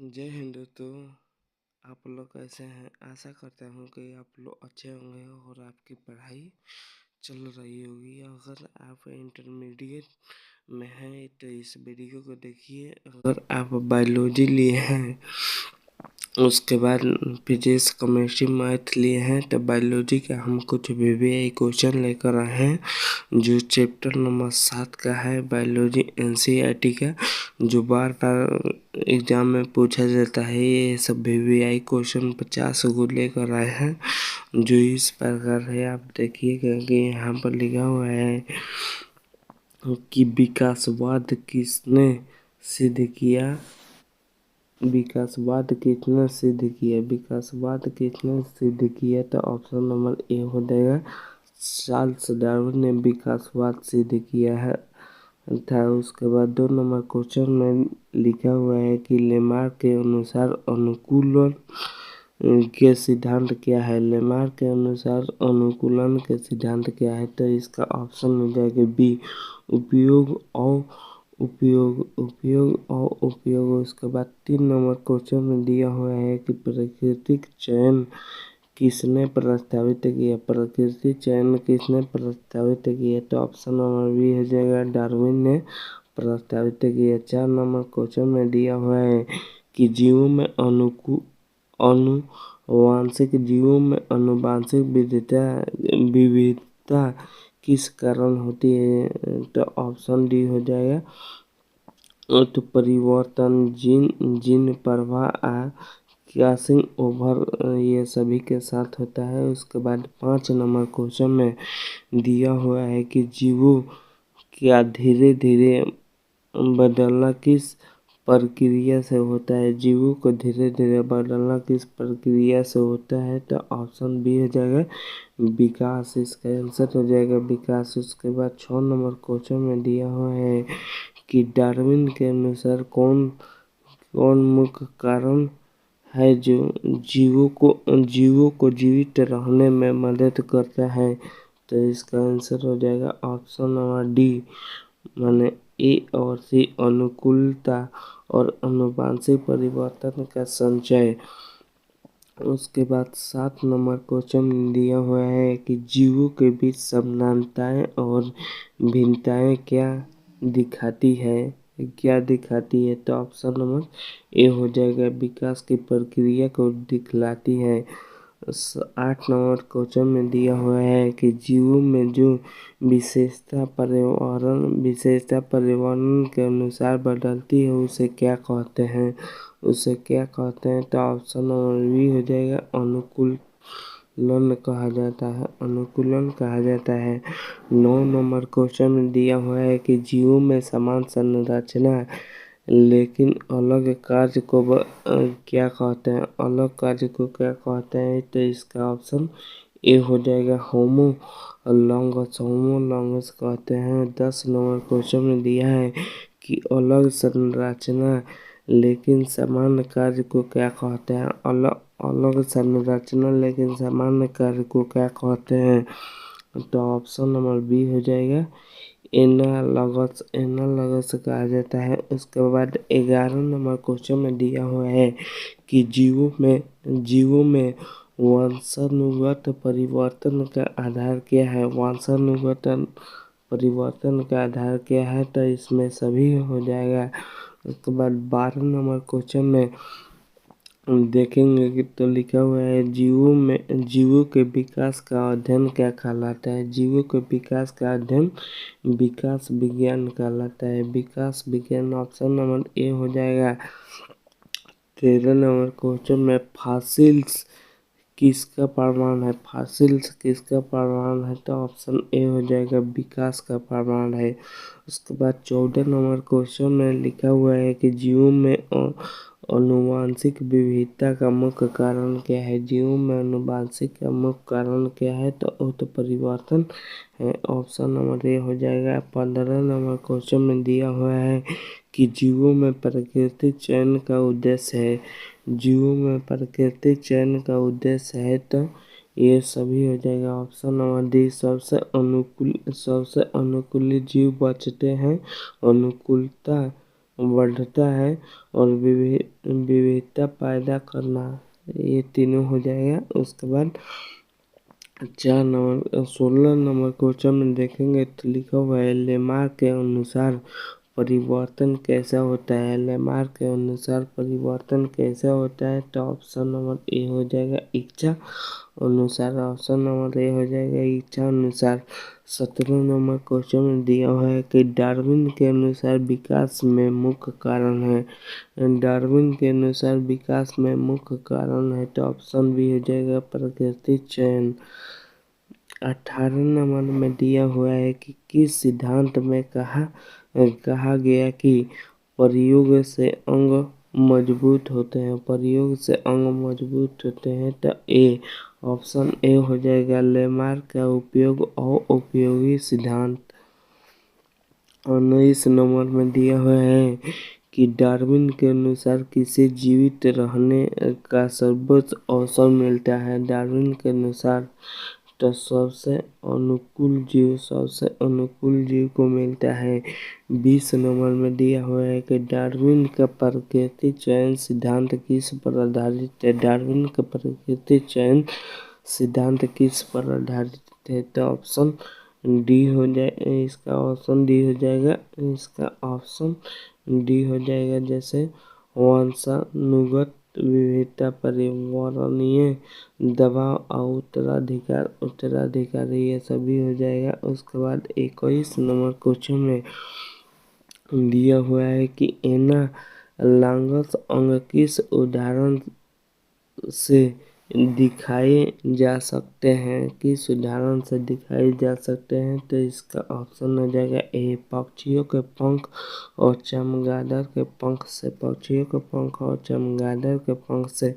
जय हिंद दोस्तों। आप लोग कैसे हैं? आशा करता हूँ कि आप लोग अच्छे होंगे और आपकी पढ़ाई चल रही होगी। अगर आप इंटरमीडिएट में हैं तो इस वीडियो को देखिए। अगर आप बायोलॉजी लिए हैं, उसके बाद फिजिक्स केमिस्ट्री मैथ लिए हैं, तो बायोलॉजी का हम कुछ वीवीआई क्वेश्चन लेकर आए हैं जो चैप्टर नंबर 7 का है, बायोलॉजी एनसीईआरटी का, जो बार बार एग्जाम में पूछा जाता है। ये सब वीवीआई क्वेश्चन 50 को लेकर आए हैं, जो इस प्रकार है। आप देखिएगा कि यहाँ पर लिखा हुआ है कि विकासवाद किसने सिद्ध किया। विकासवाद किसने सिद्ध किया? विकासवाद किसने सिद्ध किया? तो ऑप्शन नंबर ए हो जाएगा, चार्ल्स डार्विन ने विकासवाद सिद्ध किया है था। उसके बाद 2 नंबर क्वेश्चन में लिखा हुआ है कि लेमार्क के अनुसार अनुकूलन के सिद्धांत क्या है। लेमार्क के अनुसार अनुकूलन के सिद्धांत क्या है? तो इसका ऑप्शन हो जाएगा बी, उपयोग और उपयोग। उसके बाद 3 नंबर क्वेश्चन में दिया हुआ है कि प्राकृतिक चयन किसने प्रस्तावित किया। प्राकृतिक चयन किसने प्रस्तावित किया? तो ऑप्शन नंबर बी हो जाएगा, डार्विन ने प्रस्तावित किया। 4 नंबर क्वेश्चन में दिया हुआ है कि जीवों में आनुवांशिक विविधता किस कारण होती है? तो ऑप्शन डी हो जाएगा, उत्परिवर्तन, जीन प्रवाह क्रॉसिंग ओवर, ये सभी के साथ होता है। उसके बाद 5 नंबर क्वेश्चन में दिया हुआ है कि जीवों क्या धीरे धीरे बदलना किस प्रक्रिया से होता है। जीवों को धीरे धीरे बदलना किस प्रक्रिया से होता है? तो ऑप्शन बी हो जाएगा, विकास। इसका आंसर हो जाएगा विकास। उसके बाद 6 नंबर क्वेश्चन में दिया हुआ है कि डार्विन के अनुसार कौन मुख्य कारण है जो जीवों को जीवित रहने में मदद करता है? तो इसका आंसर हो जाएगा ऑप्शन नंबर डी, माने ए और सी, अनुकूलता और आनुवंशिक परिवर्तन का संचय। उसके बाद 7 नंबर क्वेश्चन दिया हुआ है कि जीवों के बीच समानताएं और भिन्नताएं क्या दिखाती है। तो ऑप्शन नंबर ए हो जाएगा, विकास की प्रक्रिया को दिखलाती है। 8 नंबर क्वेश्चन में दिया हुआ है कि जीवों में जो विशेषता पर्यावरण के अनुसार बदलती है उसे क्या कहते हैं? तो ऑप्शन नंबर बी हो जाएगा, अनुकूलन कहा जाता है। 9 नंबर क्वेश्चन में दिया हुआ है कि जीवों में समान संरचना लेकिन अलग कार्य को क्या कहते हैं? तो इसका ऑप्शन ए हो जाएगा, होमोलॉगस कहते हैं। 10 नंबर क्वेश्चन में दिया है कि अलग संरचना लेकिन समान कार्य को क्या कहते हैं? अलग संरचना लेकिन समान कार्य को क्या कहते हैं? तो ऑप्शन नंबर बी हो जाएगा, एनालॉगस कहा जाता है। उसके बाद 11 नंबर क्वेश्चन में दिया हुआ है कि जीवों में वंशानुगत परिवर्तन का आधार क्या है। परिवर्तन का आधार क्या है? तो इसमें सभी हो जाएगा। उसके बाद 12 नंबर क्वेश्चन में देखेंगे कि तो लिखा हुआ है, जीवों के विकास का अध्ययन क्या कहलाता है। जीवों के विकास का अध्ययन विकास विज्ञान कहलाता है। विकास विज्ञान ऑप्शन नंबर ए हो जाएगा। 13 नंबर क्वेश्चन में फॉसिल्स किसका प्रमाण है? तो ऑप्शन ए हो जाएगा, विकास का प्रमाण है। उसके बाद 14 नंबर क्वेश्चन में लिखा हुआ है कि जीवों में आनुवांशिक विविधता का मुख्य कारण क्या है। जीवों में आनुवांशिक का मुख्य कारण क्या है? तो उत्परिवर्तन है। ऑप्शन नंबर ए हो जाएगा। 15 नंबर क्वेश्चन में दिया हुआ है कि जीवों में प्राकृतिक चयन का उद्देश्य है। तो ये सभी हो जाएगा। ऑप्शन नंबर डी, सबसे अनुकूलित जीव बचते हैं। अनुकूलता बढ़ता है और विविधता पैदा करना, ये तीनों हो जाएगा। उसके बाद 16 नंबर क्वेश्चन में देखेंगे तो लिखा हुआ है लेमार्क के अनुसार परिवर्तन कैसा होता है। लेमार्क के अनुसार परिवर्तन कैसा होता है, तो ऑप्शन नंबर ए हो जाएगा इच्छा अनुसार। ऑप्शन नंबर ए हो जाएगा इच्छा अनुसार। 17 नंबर क्वेश्चन में दिया हुआ है कि डार्विन के अनुसार विकास में मुख्य कारण है। डार्विन के अनुसार विकास में मुख्य कारण है, तो ऑप्शन बी हो जाएगा प्राकृतिक चयन। 18 नंबर में दिया हुआ है कि किस सिद्धांत में कहा गया कि प्रयोग से अंग मजबूत होते हैं। प्रयोग से अंग मजबूत होते हैं, तो ए ऑप्शन ए हो जाएगा लेमार्क का उपयोग और उपयोगी सिद्धांत। 19 नंबर में दिया हुआ है कि डार्विन के अनुसार किसे जीवित रहने का सर्वोच्च अवसर मिलता है। डार्विन के अनुसार तो सबसे अनुकूल जीव को मिलता है। 20 नंबर में दिया हुआ है कि डार्विन का प्राकृतिक चयन सिद्धांत किस पर आधारित है। डार्विन का प्राकृतिक चयन सिद्धांत किस पर आधारित है, तो ऑप्शन डी हो जाए, इसका ऑप्शन डी हो जाएगा। इसका ऑप्शन डी हो जाएगा जैसे वंशानुगत विविधता, पर्यावरणीय दबाव और उत्तराधिकार ये सभी हो जाएगा। उसके बाद 21 नंबर क्वेश्चन में दिया हुआ है कि एना लांगस अंग किस उदाहरण से दिखाए जा सकते हैं। किस उदाहरण से दिखाए जा सकते हैं, तो इसका ऑप्शन हो जाएगा ए पक्षियों के पंख और चमगादड़ के पंख से। पक्षियों के पंख और चमगादड़ के पंख से।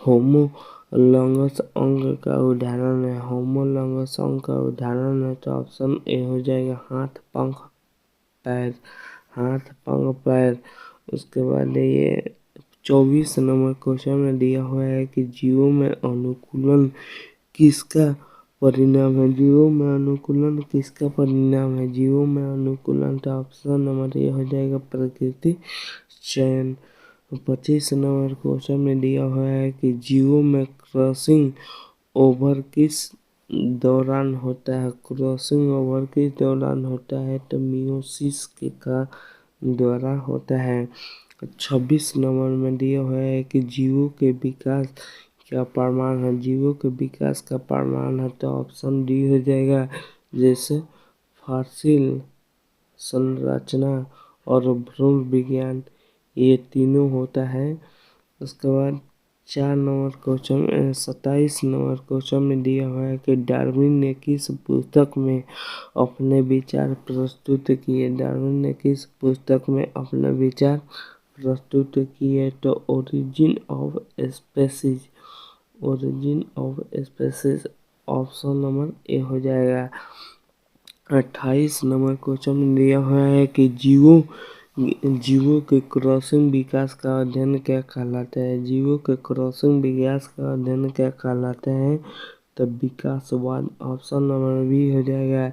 होमोलॉगस अंग का उदाहरण है। होमोलॉगस अंग का उदाहरण है, तो ऑप्शन ए हो जाएगा हाथ पंख पैर। हाथ पंख पैर। उसके बाद ये 24 नंबर क्वेश्चन में दिया हुआ है कि जीवों में अनुकूलन किसका परिणाम है। जीवों में अनुकूलन किसका परिणाम है। जीवों में अनुकूलन, तो ऑप्शन नंबर ए हो जाएगा प्राकृतिक चयन। 25 नंबर क्वेश्चन में दिया हुआ है कि जीवों में क्रॉसिंग ओवर किस दौरान होता है। क्रॉसिंग ओवर किस दौरान होता है, तो मियोसिस के का द्वारा होता है। 26 नंबर में दिया हुआ है कि जीवों के विकास का प्रमाण है। जीवों के विकास का प्रमाण है, तो ऑप्शन डी हो जाएगा जैसे फॉसिल संरचना और भ्रूण विज्ञान, ये तीनों होता है। उसके बाद 27 नंबर क्वेश्चन में दिया हुआ है कि डार्विन ने किस पुस्तक में अपने विचार प्रस्तुत किए। डार्विन ने किस पुस्तक में अपने विचार प्रस्तुत किए, तो origin of species. Origin of species option number A हो जाएगा। 28 नंबर क्वेश्चन में दिया हुआ है कि जीवों के क्रॉसिंग विकास का अध्ययन क्या कहलाता है। जीवों के क्रॉसिंग विकास का अध्ययन क्या कहलाता है, तब विकासवाद। ऑप्शन नंबर बी हो जाएगा।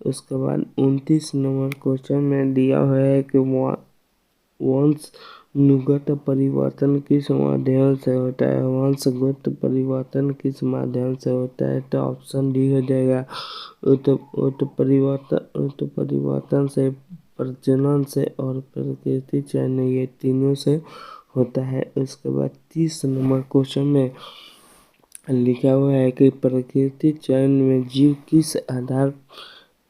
उसके बाद 29 नंबर क्वेश्चन में दिया हुआ है कि वंशनुगत परिवर्तन किस माध्यम से होता है। वंशगत परिवर्तन किस माध्यम से होता है, तो ऑप्शन डी हो जाएगा उत्परिवर्तन से, प्रजनन से और प्राकृतिक चयन, ये तीनों से होता है। उसके बाद 30 नंबर क्वेश्चन में लिखा हुआ है कि प्राकृतिक चयन में जीव किस आधार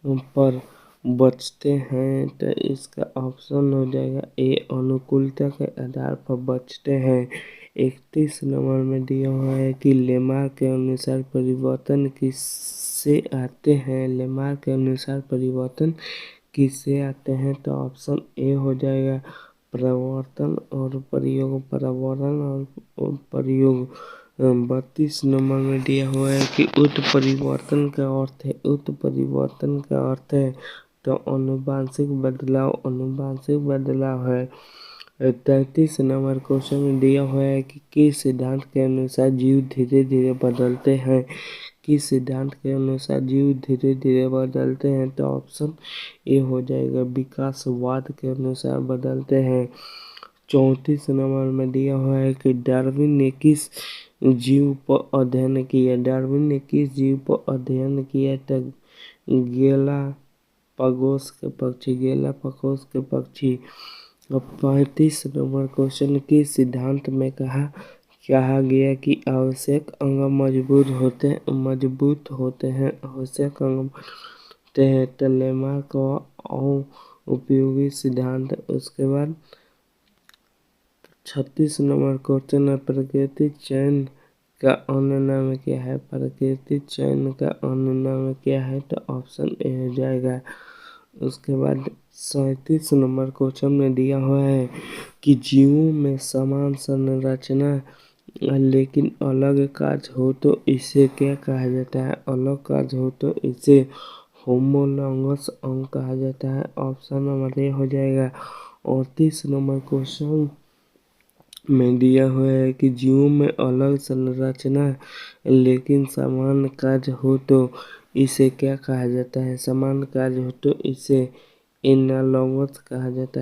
पर बचते हैं, तो इसका ऑप्शन हो जाएगा ए अनुकूलता के आधार पर बचते हैं। 31 नंबर में दिया हुआ है कि लेमार्क के अनुसार परिवर्तन किससे आते हैं। लेमार्क के अनुसार परिवर्तन किससे आते हैं, तो ऑप्शन ए हो जाएगा प्रवर्तन और प्रयोग। पर्यावरण और प्रयोग। 32 नंबर में दिया हुआ है कि उत्परिवर्तन का अर्थ है। उत्परिवर्तन का अर्थ है तो अनुवांशिक बदलाव है। 33 नंबर क्वेश्चन में दिया हुआ है कि किस सिद्धांत के अनुसार जीव धीरे धीरे बदलते हैं। किस सिद्धांत के अनुसार जीव धीरे धीरे बदलते हैं, तो ऑप्शन ए हो जाएगा विकासवाद के अनुसार बदलते हैं। 34 नंबर में दिया हुआ है कि डार्विन ने किस जीव पर अध्ययन किया। डार्विन ने किस जीव पर अध्ययन किया, तो गैलापागोस के पक्षी। अब 35 नंबर क्वेश्चन के सिद्धांत में कहा गया कि आवश्यक अंग मजबूत होते हैं आवश्यक अंग होते हैं, तो लेमार्क और उपयोगी सिद्धांत। उसके बाद 36 नंबर क्वेश्चन है प्राकृतिक चयन का अन्य नाम क्या है। प्राकृतिक चयन का अन्य नाम क्या है, तो ऑप्शन ए हो जाएगा। उसके बाद 37 नंबर क्वेश्चन में दिया हुआ है कि जीवों में समान संरचना लेकिन अलग कार्य हो तो इसे क्या कहा जाता है। अलग कार्य हो तो इसे होमोलॉगस अंग कहा जाता है। ऑप्शन नंबर ए हो जाएगा। 38 नंबर क्वेश्चन में दिया हुआ है कि जीवों में अलग संरचना लेकिन समान कार्य हो तो इसे क्या कहा जाता है। समान कार्य हो तो इसे एनालॉगस कहा जाता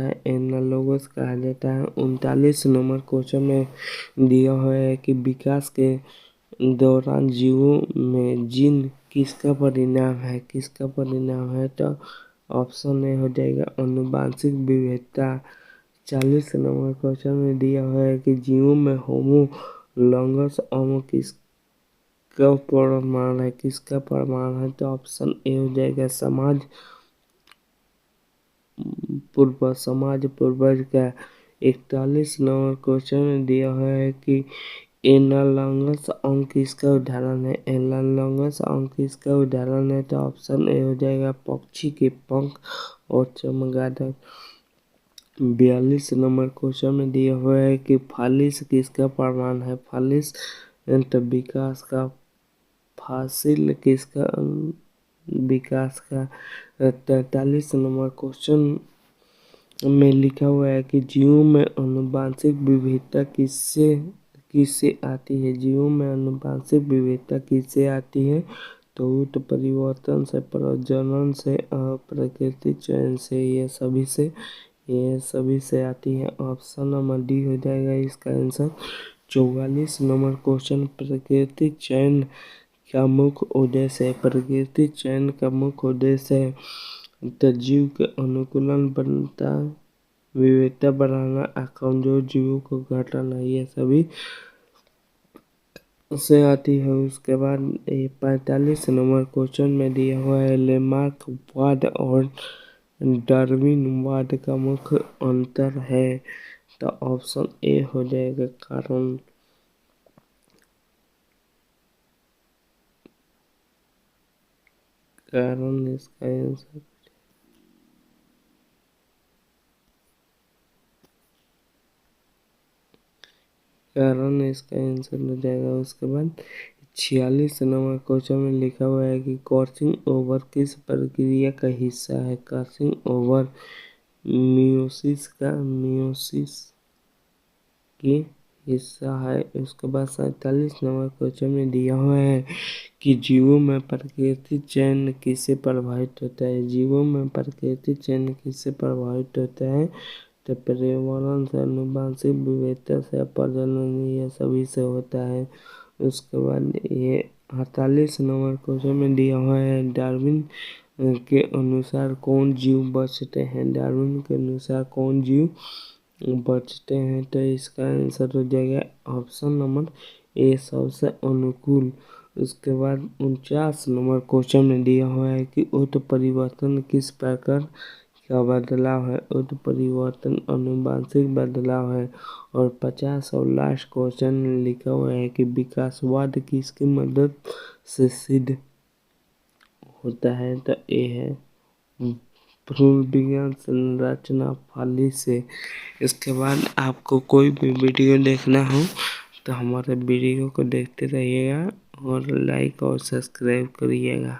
है। 39 नंबर क्वेश्चन में दिया हुआ है कि विकास के दौरान जीवों में जीन किसका परिणाम है, तो ऑप्शन ए हो जाएगा आनुवंशिक विविधता। 40 नंबर क्वेश्चन में दिया हुआ है कि जीवों में होमोलॉगस अंग किसका प्रमाण है, तो ऑप्शन ए हो जाएगा समाज पूर्वज का। 41 नंबर क्वेश्चन में दिया हुआ है कि एनालॉगस अंग किसका उदाहरण है, तो ऑप्शन ए हो जाएगा पक्षी के पंख और चमगादड़। 42 नंबर क्वेश्चन में दिया हुआ है कि फालिस किसका प्रमाण है। फालिस तो विकास का। फासिल किसका विकास का। 43 नंबर क्वेश्चन में लिखा हुआ है कि जीवों में आनुवंशिक विविधता किससे आती है, तो उत्परिवर्तन से, प्रजनन से और प्राकृतिक चयन से। ये सभी से आती है। ऑप्शन नंबर डी हो जाएगा इसका आंसर। 44 नंबर क्वेश्चन प्राकृतिक चयन का मुख्य उद्देश्य है तो जीव के अनुकूलन बनता विविधता बढ़ाना और कमजोर जीवों को घटाना, ये सभी से आती है। उसके बाद 45 नंबर क्वेश्चन में दिया हुआ है लेमार्क वाद और डार्विन वाद का मुख्य अंतर है, तो ऑप्शन ए हो जाएगा कारण इसका आंसर हो जाएगा। उसके बाद 46 नंबर क्वेश्चन में लिखा हुआ है कि क्रॉसिंग ओवर किस प्रक्रिया का हिस्सा है। क्रॉसिंग ओवर मियोसिस की हिस्सा है। उसके बाद 47 नंबर क्वेश्चन में दिया हुआ है कि जीवों में प्राकृतिक चयन किससे प्रभावित होता है, तो पर्यावरण से, आनुवंशिक विविधता से, प्रजनन, ये सभी से होता है। उसके बाद ये 48 नंबर क्वेश्चन में दिया हुआ है डार्विन के अनुसार कौन जीव बचते हैं। तो इसका आंसर हो जाएगा ऑप्शन नंबर ए सबसे अनुकूल। उसके बाद 49 नंबर क्वेश्चन में दिया हुआ है कि उत्परिवर्तन किस प्रकार का बदलाव है। उत्परिवर्तन आनुवंशिक बदलाव है। और 50 और लास्ट क्वेश्चन में लिखा हुआ है कि विकासवाद किसकी मदद से सिद्ध होता है, तो ए है भ्रूण विज्ञान संरचना फाली से। इसके बाद आपको कोई भी वीडियो देखना हो तो हमारे वीडियो को देखते रहिएगा और लाइक और सब्सक्राइब करिएगा।